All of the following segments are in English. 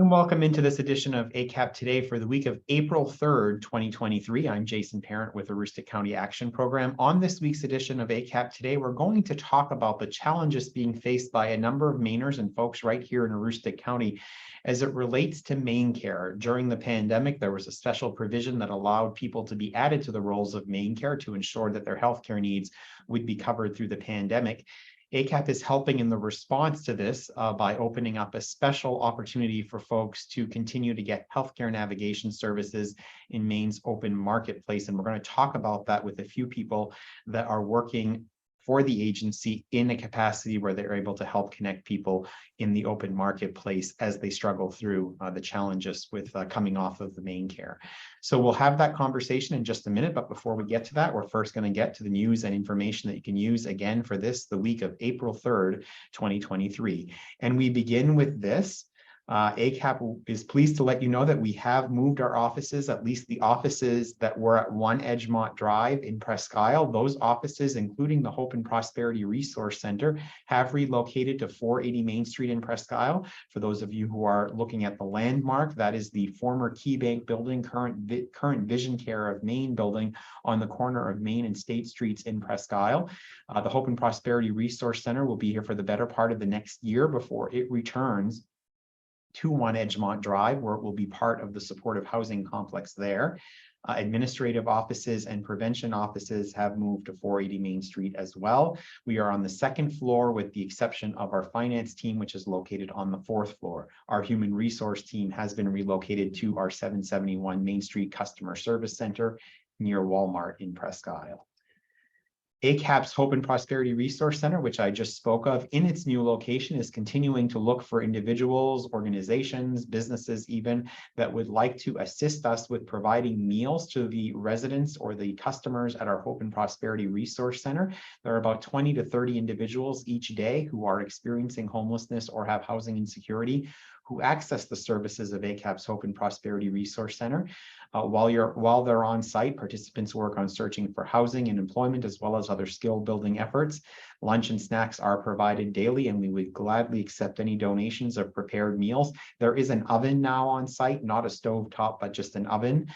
And welcome into this edition of ACAP Today for the week of April 3rd, 2023. I'm Jason Parent with the Aroostook County Action Program. On this week's edition of ACAP Today, we're going to talk about the challenges being faced by a number of Mainers and folks right here in Aroostook County as it relates to MaineCare. During the pandemic, there was a special provision that allowed people to be added to the rolls of MaineCare to ensure that their healthcare needs would be covered through the pandemic. ACAP is helping in the response to this by opening up a special opportunity for folks to continue to get healthcare navigation services in Maine's open marketplace. And we're going to talk about that with a few people that are working for the agency in a capacity where they're able to help connect people in the open marketplace as they struggle through the challenges with coming off of the MaineCare. So we'll have that conversation in just a minute, but before we get to that, we're first going to get to the news and information that you can use again for the week of April 3rd, 2023. And we begin with this. ACAP is pleased to let you know that we have moved our offices, at least the offices that were at 1 Edgemont Drive in Presque Isle. Those offices, including the Hope and Prosperity Resource Center, have relocated to 480 Main Street in Presque Isle. For those of you who are looking at the landmark, that is the former Key Bank building, current Vision Care of Maine building on the corner of Main and State Streets in Presque Isle. The Hope and Prosperity Resource Center will be here for the better part of the next year before it returns to 1 Edgemont Drive, where it will be part of the supportive housing complex there. Administrative offices and prevention offices have moved to 480 Main Street as well. We are on the second floor with the exception of our finance team, which is located on the 4th floor. Our human resource team has been relocated to our 771 Main Street Customer Service Center near Walmart in Presque Isle. ACAP's Hope and Prosperity Resource Center, which I just spoke of, in its new location is continuing to look for individuals, organizations, businesses even, that would like to assist us with providing meals to the residents or the customers at our Hope and Prosperity Resource Center. There are about 20 to 30 individuals each day who are experiencing homelessness or have housing insecurity who access the services of ACAP's Hope and Prosperity Resource Center. While they're on site, participants work on searching for housing and employment as well as other skill building efforts. Lunch and snacks are provided daily, and we would gladly accept any donations of prepared meals. There is an oven now on site, not a stovetop, but just an oven,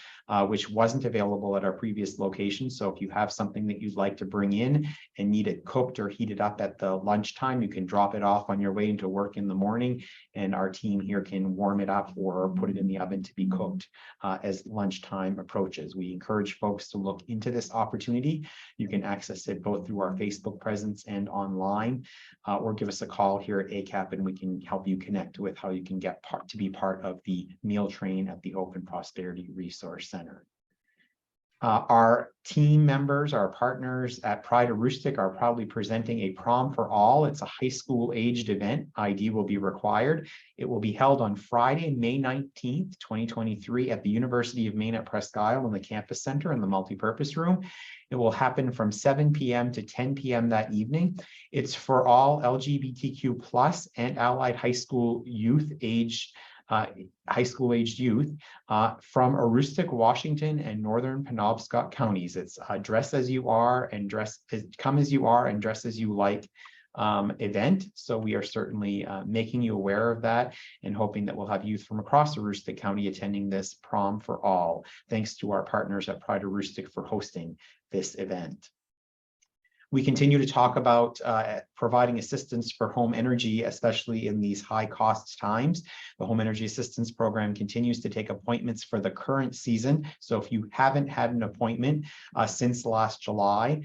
which wasn't available at our previous location. So if you have something that you'd like to bring in and need it cooked or heated up at the lunchtime, you can drop it off on your way into work in the morning, and our team here can warm it up or put it in the oven to be cooked as lunchtime approaches. We encourage folks to look into this opportunity. You can access it both through our Facebook presence and online, or give us a call here at ACAP and we can help you connect with how you can get to be part of the meal train at the Hope and Prosperity Resource Center. Our team members, our partners at Pride Aroostook are proudly presenting a prom for all. It's a high school aged event. ID will be required. It will be held on Friday, May 19th, 2023 at the University of Maine at Presque Isle in the campus center in the multipurpose room. It will happen from 7 p.m. to 10 p.m. that evening. It's for all LGBTQ plus and allied high school youth aged youth from Aroostook, Washington, and Northern Penobscot counties. It's dress as you are and come as you are and dress as you like event. So we are certainly making you aware of that and hoping that we'll have youth from across Aroostook County attending this prom for all. Thanks to our partners at Pride Aroostook for hosting this event. We continue to talk about providing assistance for home energy, especially in these high cost times. The Home Energy Assistance Program continues to take appointments for the current season. So if you haven't had an appointment since last July,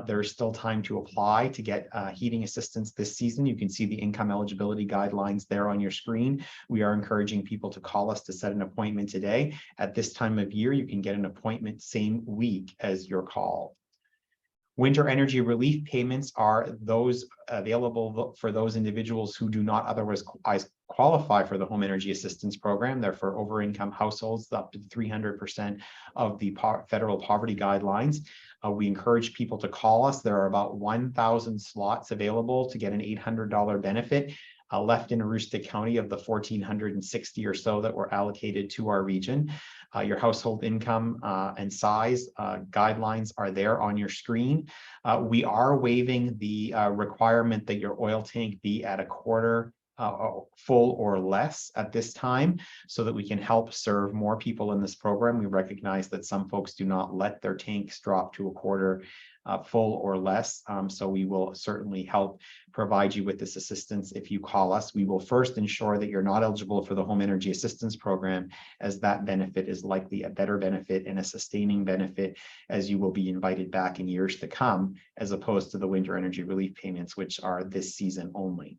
there's still time to apply to get heating assistance this season. You can see the income eligibility guidelines there on your screen. We are encouraging people to call us to set an appointment today. At this time of year, you can get an appointment same week as your call. Winter energy relief payments are those available for those individuals who do not otherwise qualify for the Home Energy Assistance Program. They're for over-income households up to 300% of the federal poverty guidelines. We encourage people to call us. There are about 1,000 slots available to get an $800 benefit. Left in Aroostook County of the 1,460 or so that were allocated to our region. Your household income and size guidelines are there on your screen. We are waiving the requirement that your oil tank be at a quarter full or less at this time so that we can help serve more people in this program. We recognize that some folks do not let their tanks drop to a quarter full or less. So we will certainly help provide you with this assistance if you call us. We will first ensure that you're not eligible for the Home Energy Assistance Program, as that benefit is likely a better benefit and a sustaining benefit, as you will be invited back in years to come, as opposed to the winter energy relief payments, which are this season only.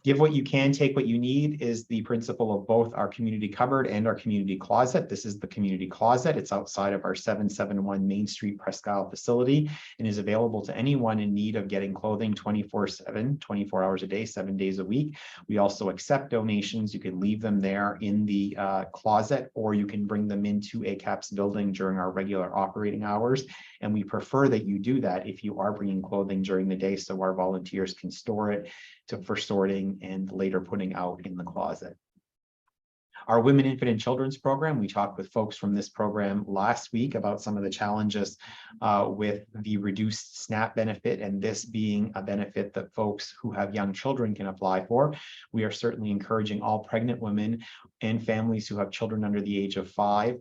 Give what you can, take what you need is the principle of both our community cupboard and our community closet. This is the community closet. It's outside of our 771 Main Street Presque Isle facility and is available to anyone in need of getting clothing 24/7, 24 hours a day, 7 days a week. We also accept donations. You can leave them there in the closet, or you can bring them into ACAP's building during our regular operating hours. And we prefer that you do that if you are bringing clothing during the day, so our volunteers can store it for sorting and later putting out in the closet. Our Women, Infant, and Children's program, we talked with folks from this program last week about some of the challenges with the reduced SNAP benefit, and this being a benefit that folks who have young children can apply for. We are certainly encouraging all pregnant women and families who have children under the age of 5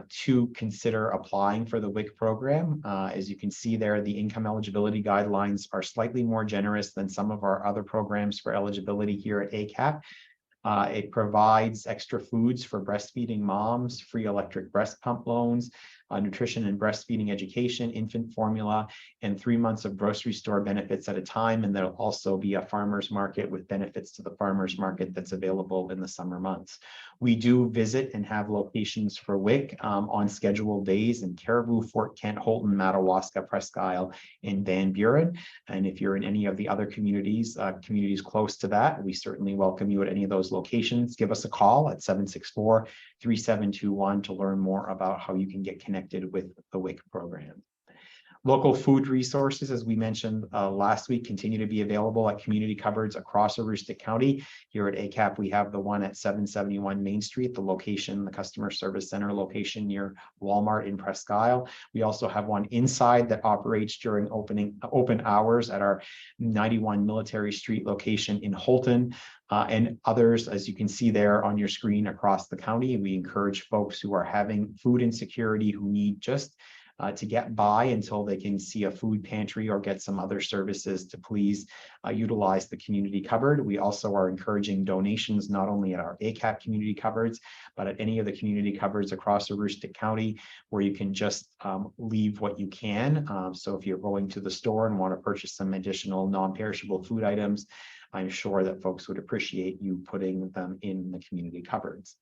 to consider applying for the WIC program. As you can see there, the income eligibility guidelines are slightly more generous than some of our other programs for eligibility here at ACAP. It provides extra foods for breastfeeding moms, free electric breast pump loans, nutrition and breastfeeding education, infant formula, and 3 months of grocery store benefits at a time. And there'll also be a farmer's market with benefits to the farmer's market that's available in the summer months. We do visit and have locations for WIC on scheduled days in Caribou, Fort Kent, Holton, Madawaska, Presque Isle, and Van Buren. And if you're in any of the other communities close to that, we certainly welcome you at any of those locations. Give us a call at 764-3721 to learn more about how you can get connected with the WIC program. Local food resources, as we mentioned last week, continue to be available at community cupboards across Aroostook County. Here at ACAP, we have the one at 771 Main Street, the location, the customer service center location near Walmart in Presque Isle. We also have one inside that operates during open hours at our 91 Military Street location in Holton. And others, as you can see there on your screen across the county. We encourage folks who are having food insecurity, who need just to get by until they can see a food pantry or get some other services, to please utilize the community cupboard. We also are encouraging donations not only at our ACAP community cupboards, but at any of the community cupboards across Aroostook County, where you can just leave what you can. So if you're going to the store and want to purchase some additional non-perishable food items, I'm sure that folks would appreciate you putting them in the community cupboards.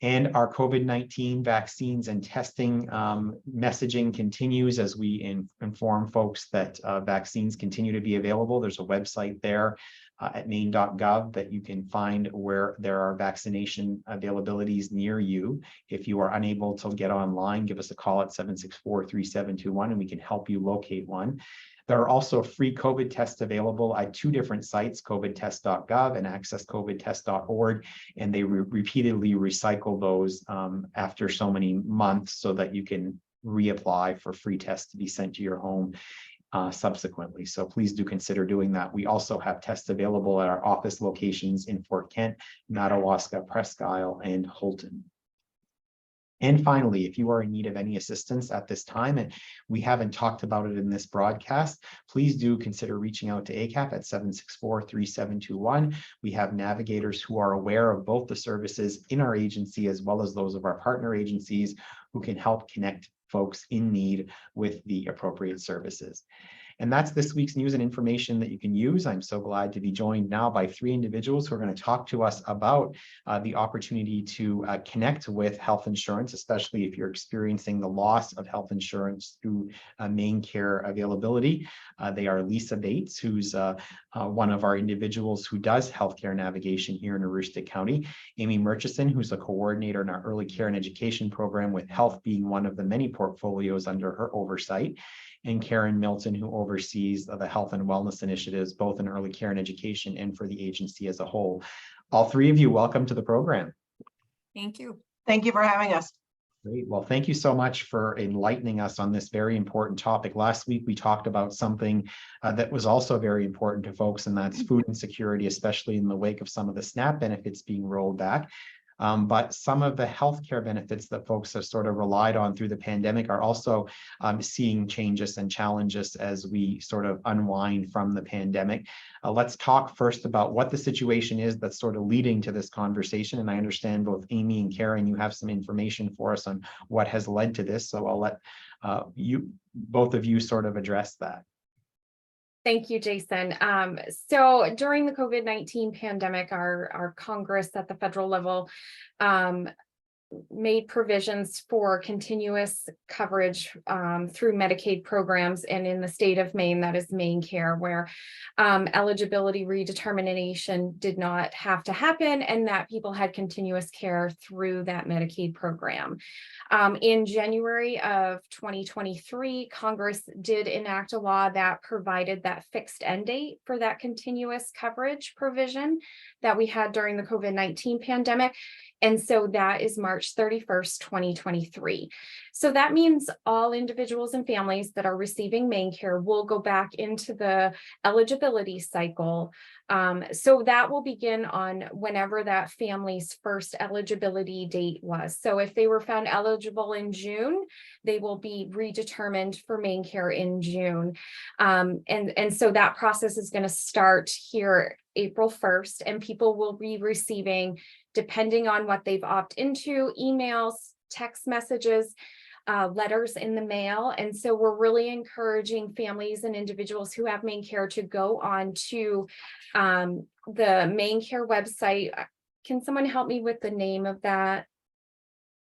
And our COVID-19 vaccines and testing messaging continues as we inform folks that vaccines continue to be available. There's a website there at MaineCare.gov that you can find where there are vaccination availabilities near you. If you are unable to get online, give us a call at 764-3721 and we can help you locate one. There are also free COVID tests available at 2 different sites, COVIDtest.gov and accesscovidtest.org, and they repeatedly recycle those after so many months so that you can reapply for free tests to be sent to your home subsequently. So please do consider doing that. We also have tests available at our office locations in Fort Kent, Madawaska, Presque Isle, and Holton. And finally, if you are in need of any assistance at this time, and we haven't talked about it in this broadcast, please do consider reaching out to ACAP at 764-3721. We have navigators who are aware of both the services in our agency as well as those of our partner agencies who can help connect folks in need with the appropriate services. And that's this week's news and information that you can use. I'm so glad to be joined now by 3 individuals who are going to talk to us about the opportunity to connect with health insurance, especially if you're experiencing the loss of health insurance through MaineCare availability. They are Lisa Bates, who's one of our individuals who does healthcare navigation here in Aroostook County. Amy Murchison, who's a coordinator in our early care and education program, with health being one of the many portfolios under her oversight. And Karen Milton, who oversees the health and wellness initiatives, both in early care and education and for the agency as a whole. All 3 of you, welcome to the program. Thank you. Thank you for having us. Great. Well, thank you so much for enlightening us on this very important topic. Last week, we talked about something that was also very important to folks, and that's food insecurity, especially in the wake of some of the SNAP benefits being rolled back. But some of the healthcare benefits that folks have sort of relied on through the pandemic are also seeing changes and challenges as we sort of unwind from the pandemic. Let's talk first about what the situation is that's sort of leading to this conversation. And I understand both Amy and Karen, you have some information for us on what has led to this. So I'll let both of you sort of address that. Thank you, Jason. So during the COVID-19 pandemic, our Congress at the federal level made provisions for continuous coverage through Medicaid programs, and in the state of Maine, that is MaineCare, where eligibility redetermination did not have to happen, and that people had continuous care through that Medicaid program. In January of 2023, Congress did enact a law that provided that fixed end date for that continuous coverage provision that we had during the COVID-19 pandemic. And so that is March 31st, 2023. So that means all individuals and families that are receiving MaineCare will go back into the eligibility cycle. So that will begin on whenever that family's first eligibility date was. So if they were found eligible in June, they will be redetermined for MaineCare in June. And so that process is going to start here April 1st, and people will be receiving, depending on what they've opted into, emails, text messages, letters in the mail. And so we're really encouraging families and individuals who have MaineCare to go on to the MaineCare website. Can someone help me with the name of that?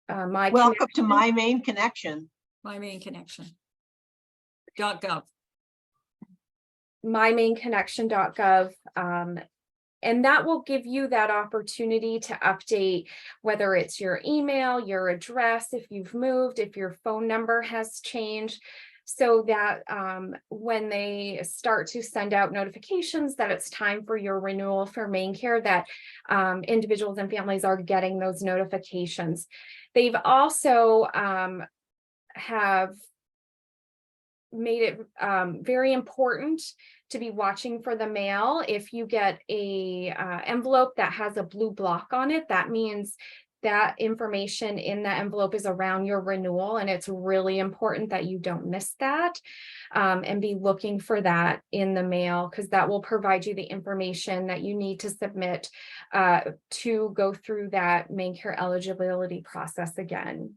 Welcome to My Maine Connection. MaineConnection.gov. MaineConnection.gov. And that will give you that opportunity to update, whether it's your email, your address, if you've moved, if your phone number has changed, so that when they start to send out notifications that it's time for your renewal for MaineCare, that individuals and families are getting those notifications. They've also have made it very important to be watching for the mail. If you get a envelope that has a blue block on it, that means that information in that envelope is around your renewal, and it's really important that you don't miss that and be looking for that in the mail, because that will provide you the information that you need to submit to go through that MaineCare eligibility process again.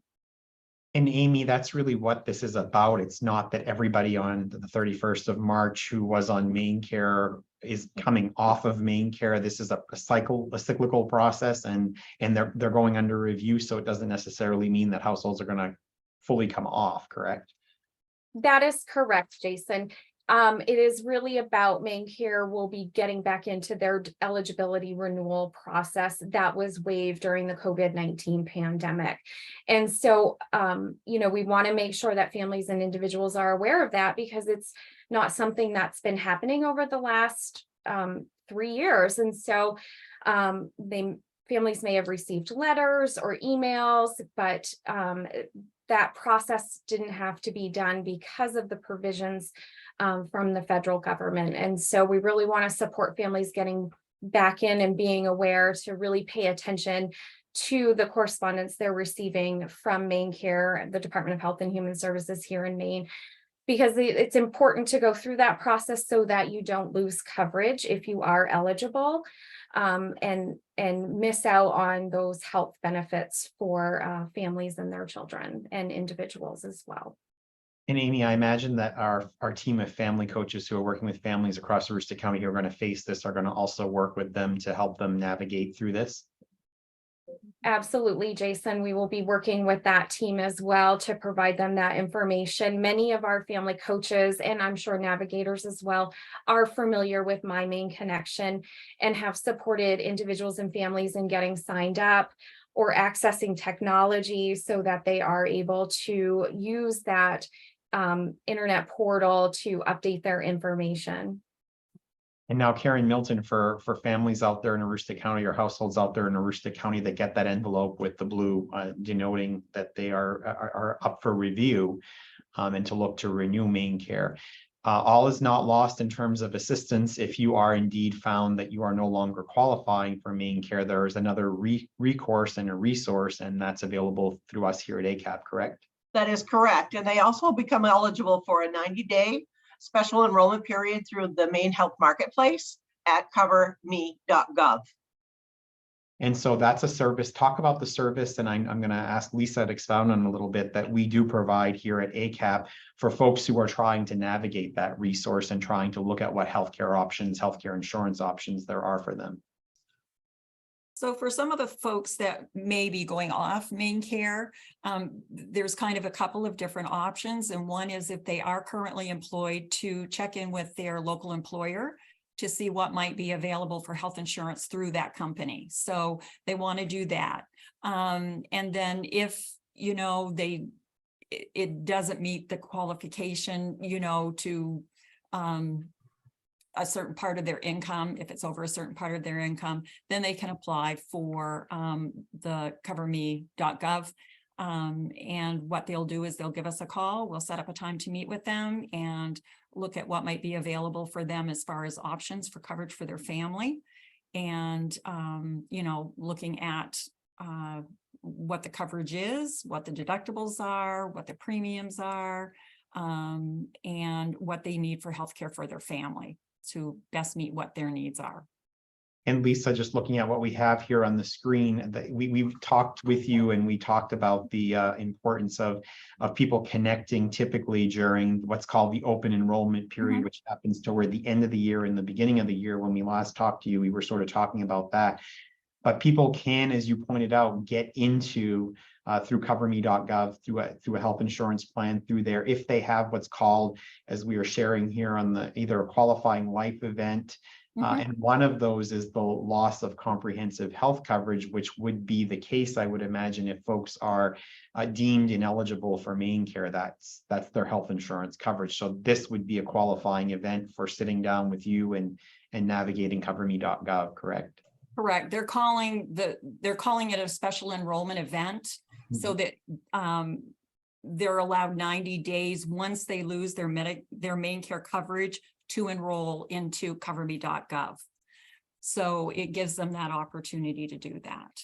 And Amy, that's really what this is about. It's not that everybody on the 31st of March who was on MaineCare is coming off of MaineCare. This is a cyclical process, and they're going under review. So it doesn't necessarily mean that households are going to fully come off, correct? That is correct, Jason. It is really about MaineCare will be getting back into their eligibility renewal process that was waived during the COVID-19 pandemic. And so, we want to make sure that families and individuals are aware of that, because it's not something that's been happening over the last 3 years. And so families may have received letters or emails, but that process didn't have to be done because of the provisions from the federal government. And so we really want to support families getting back in and being aware to really pay attention to the correspondence they're receiving from MaineCare, the Department of Health and Human Services here in Maine, because it's important to go through that process so that you don't lose coverage if you are eligible, and miss out on those health benefits for families and their children and individuals as well. And Amy, I imagine that our team of family coaches who are working with families across Aroostook County who are going to face this are going to also work with them to help them navigate through this. Absolutely, Jason. We will be working with that team as well to provide them that information. Many of our family coaches, and I'm sure navigators as well, are familiar with My Maine Connection and have supported individuals and families in getting signed up or accessing technology so that they are able to use that internet portal to update their information. And now, Karen Milton, for families out there in Aroostook County or households out there in Aroostook County that get that envelope with the blue denoting that they are up for review and to look to renew MaineCare. All is not lost in terms of assistance. If you are indeed found that you are no longer qualifying for MaineCare, there is another recourse and a resource, and that's available through us here at ACAP, correct? That is correct. And they also become eligible for a 90-day special enrollment period through the Maine Health Marketplace at CoverME.gov. And so that's a service. Talk about the service, and I'm going to ask Lisa to expound on a little bit that we do provide here at ACAP for folks who are trying to navigate that resource and trying to look at what healthcare options, healthcare insurance options there are for them. So for some of the folks that may be going off MaineCare, there's kind of a couple of different options. And one is if they are currently employed, to check in with their local employer to see what might be available for health insurance through that company. So they want to do that. And then if, you know, it doesn't meet the qualification, you know, to a certain part of their income, if it's over a certain part of their income, then they can apply for the CoverME.gov. And what they'll do is they'll give us a call. We'll set up a time to meet with them and look at what might be available for them as far as options for coverage for their family. And, you know, looking at what the coverage is, what the deductibles are, what the premiums are, and what they need for healthcare for their family to best meet what their needs are. And Lisa, just looking at what we have here on the screen, that we've talked with you and we talked about the importance of people connecting typically during what's called the open enrollment period, which happens toward the end of the year and the beginning of the year. When we last talked to you, we were sort of talking about that. But people can, as you pointed out, get into through CoverMe.gov, through a health insurance plan through there, if they have what's called, as we are sharing here on the either a qualifying life event, and one of those is the loss of comprehensive health coverage, which would be the case, I would imagine, if folks are deemed ineligible for MaineCare. That's their health insurance coverage. So this would be a qualifying event for sitting down with you and navigating CoverMe.gov, correct? Correct. They're calling it a special enrollment event, so that they're allowed 90 days once they lose their MaineCare coverage to enroll into CoverMe.gov. So it gives them that opportunity to do that.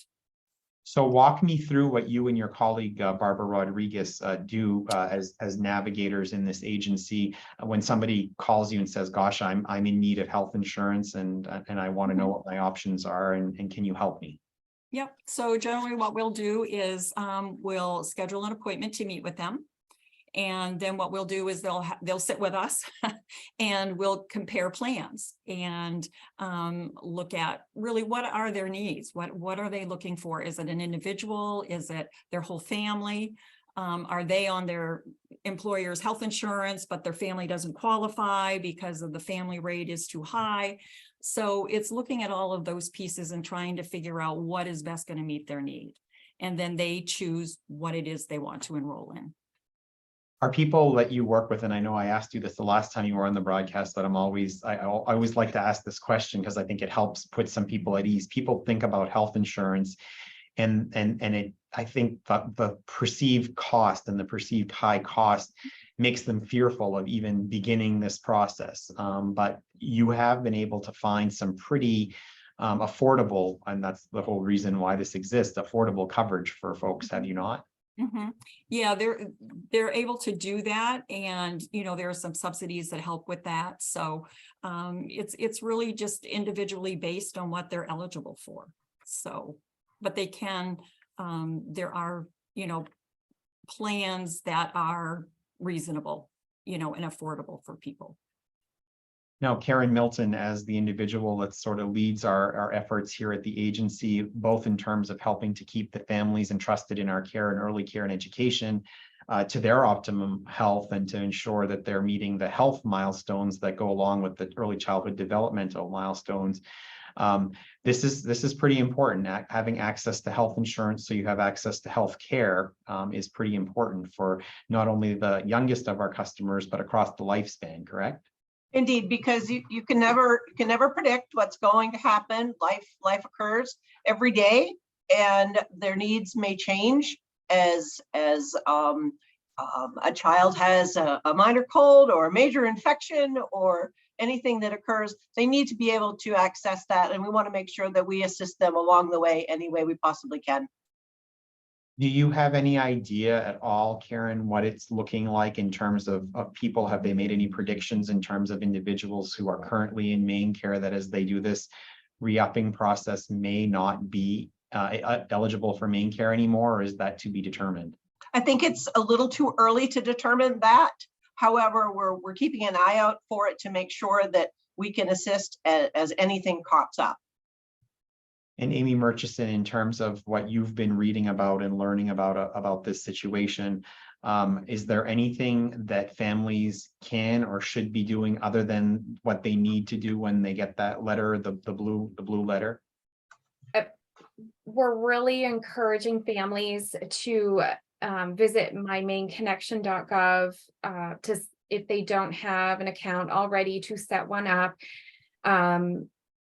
So walk me through what you and your colleague, Barbara Rodriguez, do as navigators in this agency. When somebody calls you and says, gosh, I'm in need of health insurance and I want to know what my options are, and can you help me? Yep. So generally what we'll do is we'll schedule an appointment to meet with them. And then what we'll do is they'll sit with us and we'll compare plans and look at really what are their needs? What are they looking for? Is it an individual? Is it their whole family? Are they on their employer's health insurance, but their family doesn't qualify because of the family rate is too high? So it's looking at all of those pieces and trying to figure out what is best going to meet their need. And then they choose what it is they want to enroll in. Are people that you work with, and I know I asked you this the last time you were on the broadcast, but I always like to ask this question because I think it helps put some people at ease. People think about health insurance and I think the perceived cost and the perceived high cost makes them fearful of even beginning this process. But you have been able to find some pretty affordable, and that's the whole reason why this exists, affordable coverage for folks, have you not? Yeah, they're able to do that, and you know there are some subsidies that help with that. So it's really just individually based on what they're eligible for. So, but they can. There are plans that are reasonable, and affordable for people. Now, Karen Milton, as the individual that sort of leads our efforts here at the agency, both in terms of helping to keep the families entrusted in our care and early care and education to their optimum health, and to ensure that they're meeting the health milestones that go along with the early childhood developmental milestones. This is pretty important. Having access to health insurance so you have access to health care is pretty important for not only the youngest of our customers, but across the lifespan, correct? Indeed, because you can never predict what's going to happen. Life occurs every day, and their needs may change as a child has a minor cold or a major infection or anything that occurs. They need to be able to access that, and we want to make sure that we assist them along the way any way we possibly can. Do you have any idea at all, Karen, what it's looking like in terms of people? Have they made any predictions in terms of individuals who are currently in MaineCare that as they do this re-upping process may not be eligible for MaineCare anymore, or is that to be determined? I think it's a little too early to determine that. However, we're keeping an eye out for it to make sure that we can assist as anything pops up. And Amy Murchison, in terms of what you've been reading about and learning about this situation, is there anything that families can or should be doing other than what they need to do when they get that letter, the blue letter? We're really encouraging families to visit MaineConnection.gov to, if they don't have an account already, to set one up.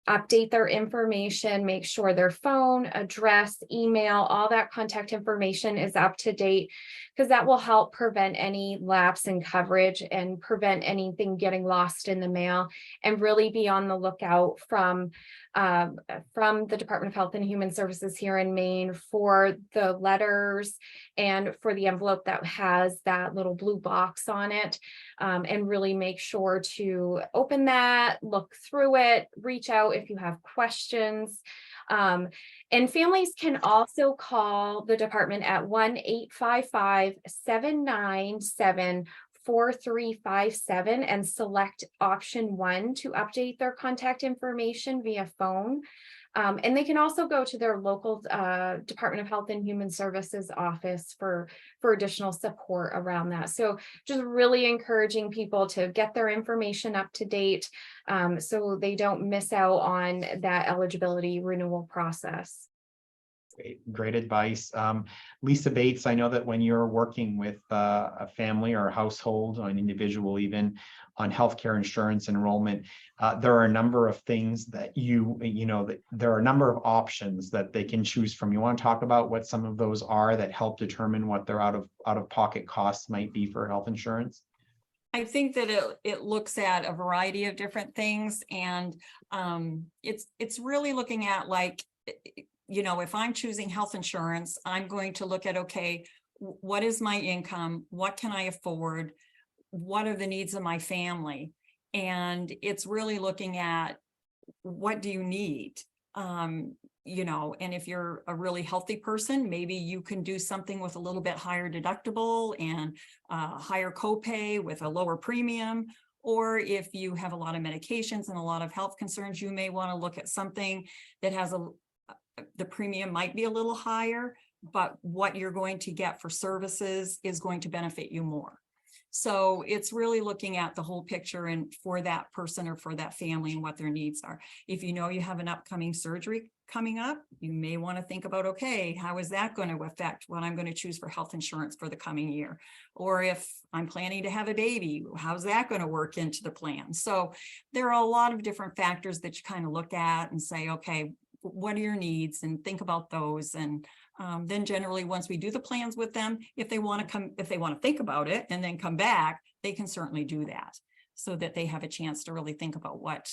Update their information, make sure their phone, address, email, all that contact information is up to date, because that will help prevent any lapse in coverage and prevent anything getting lost in the mail, and really be on the lookout from the Department of Health and Human Services here in Maine for the letters and for the envelope that has that little blue box on it, and really make sure to open that, look through it, reach out if you have questions. And families can also call the department at 1-855-797-4357 and select option 1 to update their contact information via phone. And they can also go to their local Department of Health and Human Services office for additional support around that. So just really encouraging people to get their information up to date, so they don't miss out on that eligibility renewal process. Great advice. Lisa Bates, I know that when you're working with a family or a household, or an individual even, on healthcare insurance enrollment, there are a number of things that there are a number of options that they can choose from. You want to talk about what some of those are that help determine what their out-of-pocket costs might be for health insurance? I think that it looks at a variety of different things, and it's really looking at, like, if I'm choosing health insurance, I'm going to look at, okay, what is my income? What can I afford? What are the needs of my family? And it's really looking at, what do you need? And if you're a really healthy person, maybe you can do something with a little bit higher deductible and higher copay with a lower premium. Or if you have a lot of medications and a lot of health concerns, you may want to look at something that has the premium might be a little higher, but what you're going to get for services is going to benefit you more. So it's really looking at the whole picture and for that person or for that family and what their needs are. If you know you have an upcoming surgery coming up, you may want to think about, okay, how is that going to affect what I'm going to choose for health insurance for the coming year? Or if I'm planning to have a baby, how's that going to work into the plan? So there are a lot of different factors that you kind of look at and say, okay, what are your needs, and think about those. And then generally, once we do the plans with them, if they want to think about it and then come back, they can certainly do that, so that they have a chance to really think about what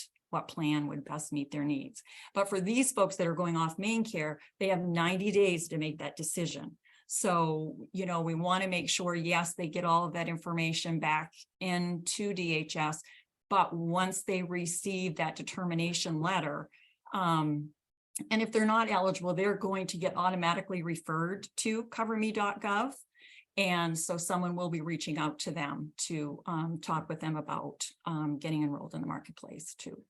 plan would best meet their needs. But for these folks that are going off MaineCare, they have 90 days to make that decision. So, we want to make sure, yes, they get all of that information back into DHS, but once they receive that determination letter, and if they're not eligible, they're going to get automatically referred to CoverME.gov. And so someone will be reaching out to them to talk with them about getting enrolled in the marketplace too.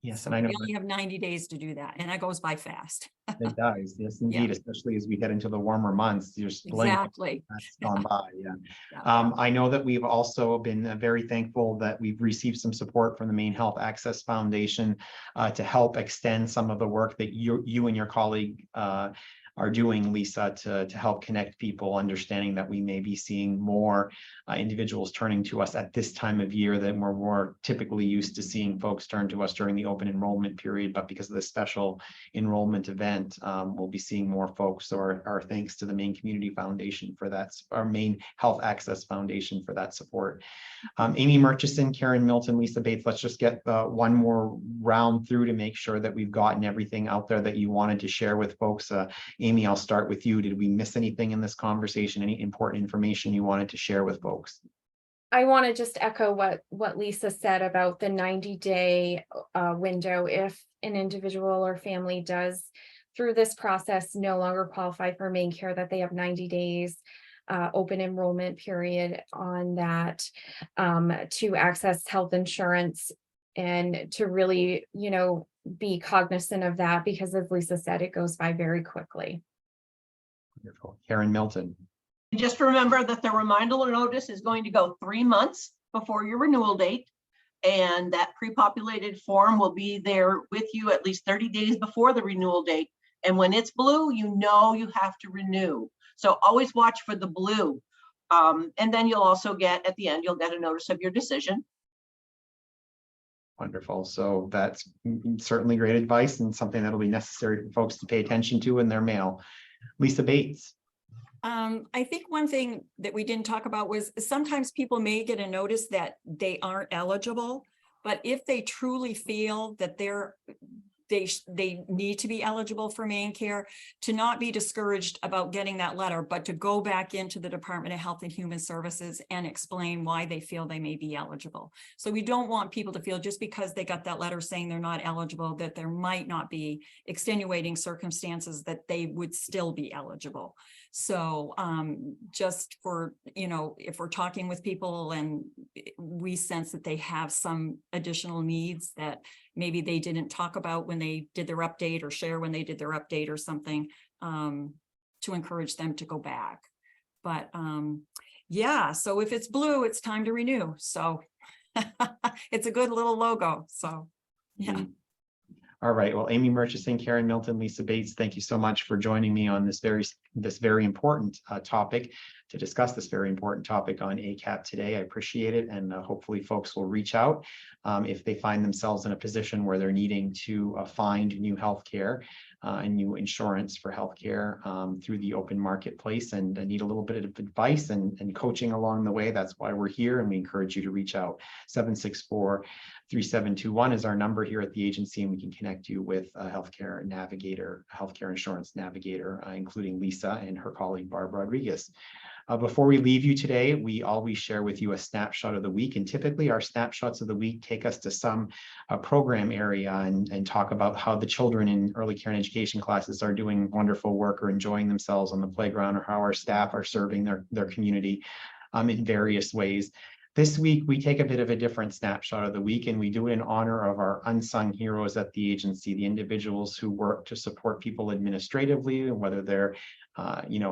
Yes, So and I know we only have 90 days to do that, and that goes by fast. it does. Yes, indeed, Yeah. Especially as we get into the warmer months. Just Exactly. that's gone by. Yeah. Yeah. I know that we've also been very thankful that we've received some support from the Maine Health Access Foundation to help extend some of the work that you and your colleague are are doing, Lisa, to help connect people, understanding that we may be seeing more individuals turning to us at this time of year than we're more typically used to seeing folks turn to us during the open enrollment period. But because of the special enrollment event, we'll be seeing more folks, or our thanks to the Maine Community Foundation for that, our Maine Health Access Foundation for that support. Amy Murchison, Karen Milton, Lisa Bates, let's just get one more round through to make sure that we've gotten everything out there that you wanted to share with folks. Amy, I'll start with you. Did we miss anything in this conversation? Any important information you wanted to share with folks? I want to just echo what Lisa said about the 90-day window. If an individual or family does, through this process, no longer qualify for MaineCare, that they have 90 days open enrollment period on that to access health insurance, and to really, be cognizant of that, because as Lisa said, it goes by very quickly. Wonderful. Karen Milton. Just remember that the reminder notice is going to go 3 months before your renewal date, and that pre-populated form will be there with you at least 30 days before the renewal date. And when it's blue, you have to renew. So always watch for the blue. And then you'll also get, at the end, you'll get a notice of your decision. Wonderful. So that's certainly great advice, and something that'll be necessary for folks to pay attention to in their mail. Lisa Bates. I think one thing that we didn't talk about was sometimes people may get a notice that they aren't eligible, but if they truly feel that they need to be eligible for MaineCare, to not be discouraged about getting that letter, but to go back into the Department of Health and Human Services and explain why they feel they may be eligible. So we don't want people to feel just because they got that letter saying they're not eligible, that there might not be extenuating circumstances that they would still be eligible. So just for, if we're talking with people and we sense that they have some additional needs that maybe they didn't talk about when they did their update, or share when they did their update or something, to encourage them to go back. But yeah, so if it's blue, it's time to renew. So it's a good little logo. So yeah. All right. Well, Amy Murchison, Karen Milton, Lisa Bates, thank you so much for joining me on this very important topic, to discuss this very important topic on ACAP today. I appreciate it, and hopefully folks will reach out if they find themselves in a position where they're needing to find new healthcare and new insurance for healthcare through the open marketplace, and need a little bit of advice and coaching along the way. That's why we're here, and we encourage you to reach out. 764-3721 is our number here at the agency, and we can connect you with a healthcare navigator, healthcare insurance navigator, including Lisa and her colleague Barb Rodriguez. Before we leave you today, we always share with you a snapshot of the week, and typically our snapshots of the week take us to some program area and talk about how the children in early care and education classes are doing wonderful work or enjoying themselves on the playground, or how our staff are serving their community in various ways. This week, we take a bit of a different snapshot of the week, and we do it in honor of our unsung heroes at the agency, the individuals who work to support people administratively, whether they're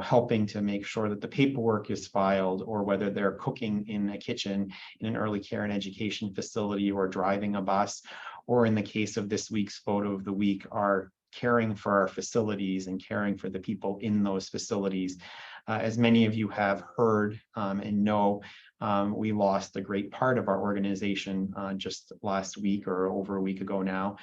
helping to make sure that the paperwork is filed, or whether they're cooking in a kitchen in an early care and education facility, or driving a bus, or in the case of this week's photo of the week, are caring for our facilities and caring for the people in those facilities. As many of you have heard and know, we lost a great part of our organization just last week, or over a week ago now,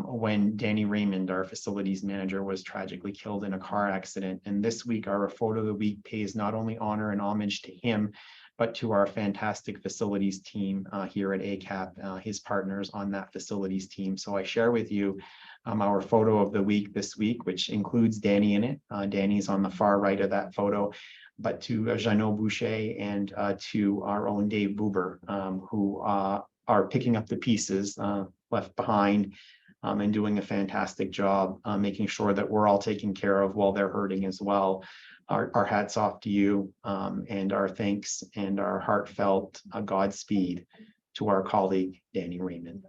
when Danny Raymond, our facilities manager, was tragically killed in a car accident. And this week, our photo of the week pays not only honor and homage to him, but to our fantastic facilities team here at ACAP, his partners on that facilities team. So I share with you our photo of the week this week, which includes Danny in it. Danny's on the far right of that photo, but to Jeannot Boucher and to our own Dave Buber, who are picking up the pieces left behind and doing a fantastic job making sure that we're all taken care of while they're hurting as well. Our hats off to you, and our thanks and our heartfelt Godspeed to our colleague, Danny Raymond.